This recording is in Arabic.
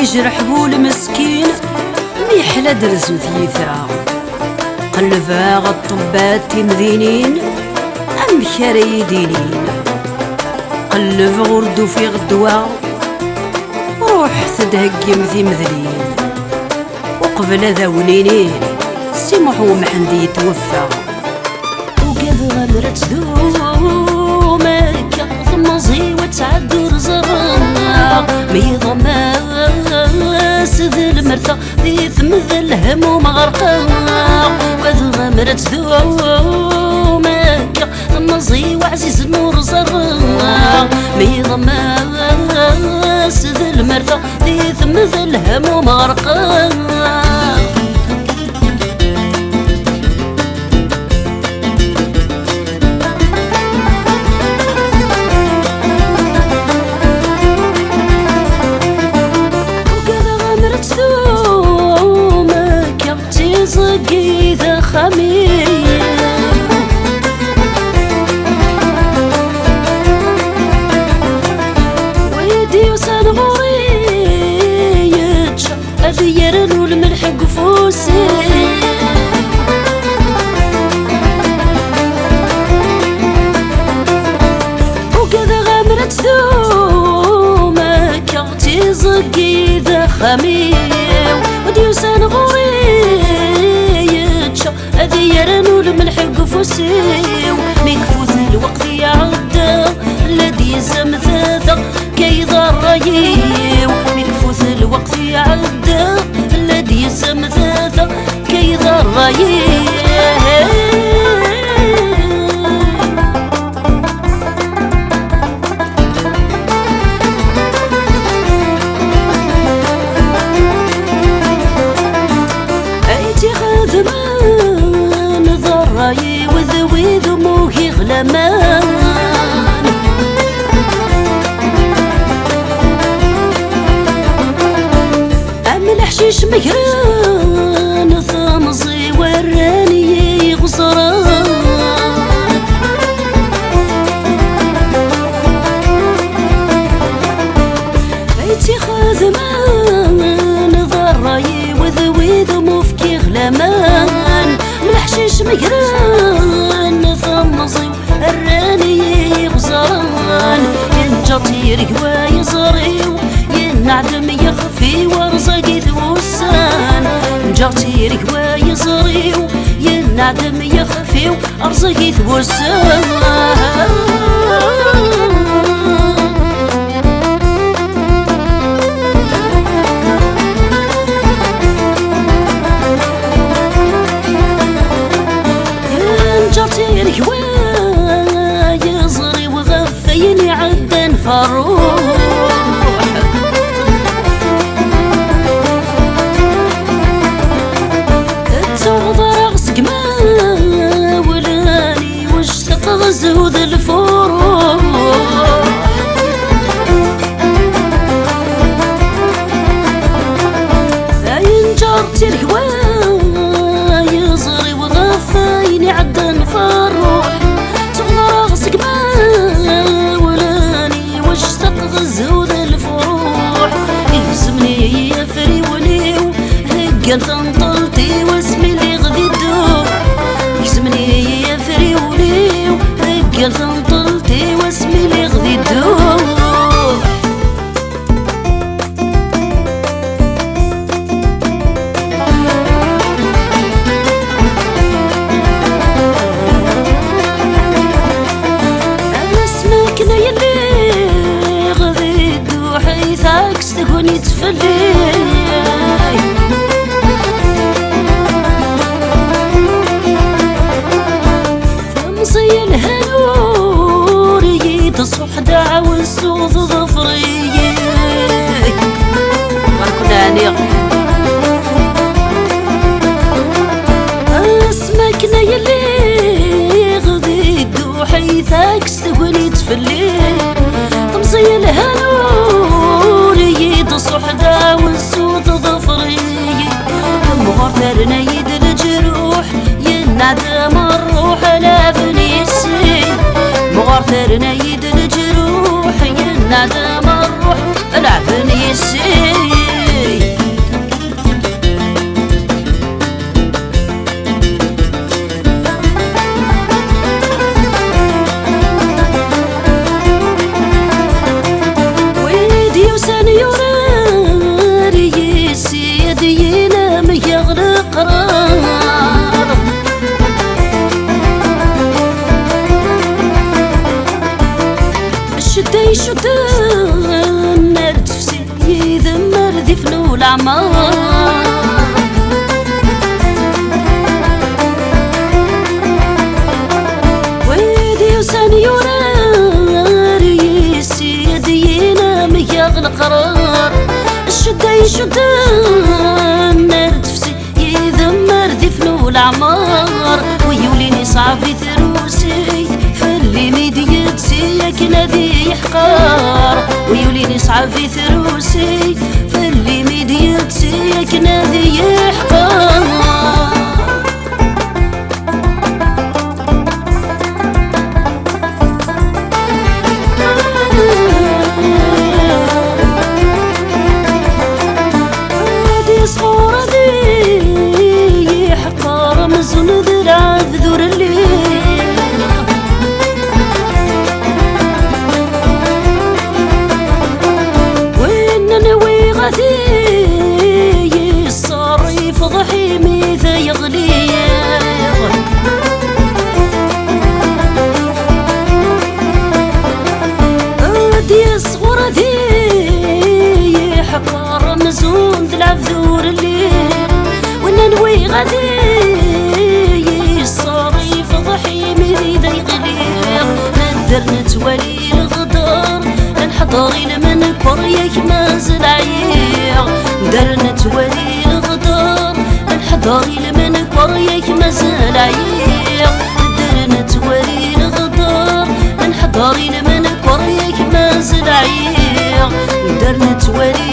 يجرح بول مسكين ميحلى درزو ثيثا قلبها غطبات تمذينين أم كري دينين قلب غردو في غدوة روح تدهقم ذي مذلين وقبل ذاونينين سمحو محندي يتوفى وقذ غمرت ذومك ثمزي وتعدو رزرنا ميضما ذي المرثى ذي ثمذ الهموم غرقا وقذ غمرت ذومك ثمزي وعزيز النور زرنا ميضما ذي المرثى ذي ثمذ الهموم غرقا زقيذا خميل ويدي وسان غوريج أذيرن والملح قفوسي وكذا غامرت ثومك اغتي زقيذا خميل ودي وسان غوريج أذيرن والملح قفوسيو مكفوث الوقت يعدى الذي زمثاثة كي ضريو مكفوث الوقت يعدى الذي زمثاثة كي ضريو وذوي ذموهي غلمان أم الحشيش مقران ثمزي وراني غصران بيتي خاذمان ضراي وذوي ذموفكي غلمان الحشيش مقران ثمزي الراني غزران ينجطير قوا يزريو ينعدم يخفي ورزقي ثوسان ينجطير قوا يزريو ينعدم يخفي ورزقي ثوسان جرتير هوا يزري وغفيني عدن فروح تغضر غسق ما ولاني واشتق غزود الفروح فاين جرتير هوا يزري وغفيني عدن فروح تغضر غسق ما ولاني واشتق غزود الفروح يلزمني يفري وليو هقل تنطلتي واسمي اللي غدي الدور يلزمني يفري وليو هقل تنطلتي واسمي اللي غدي الدور تكوني تفلي فمصي الهنوري تصح دعوة السوط ظفري مركناني اسمك نيلي غذي دوحي ثاكس تكوني تفلي فمصي الهنوري تصح دعوة السوط ظفري مغرثرنا يد الجروح ينعدم الروح لا فنيسي مغرثرنا يد الجروح ينعدم الروح العمار ويدي وسنيورار يسيد ينام يغلى قرار الشدة يشد النار تفسي يذمر ذفنو العمار ويوليني صعب في ثروسي فاللي ميدي يتسيك نادي يحقار ويوليني صعب في ثروسي فاللي ميدي يتسيك نادي يحقار صورة ذي يحقار مزون ذرع ذور الليل وين نوي غثي صار يفضحي ميثا يغلي ودي صورة ذي يحقار مزون تلعب ذور الليل وننوي غادي صاري فضحي من ذا يغليق ندر نتولي الغدار نحضري لمن كوريك مازال عيق ندر نتولي الغدار نحضري لمن كوريك مازال عيق ندر نتولي الغدار نحضري لمن كوريك مازال عيق ندر نتولي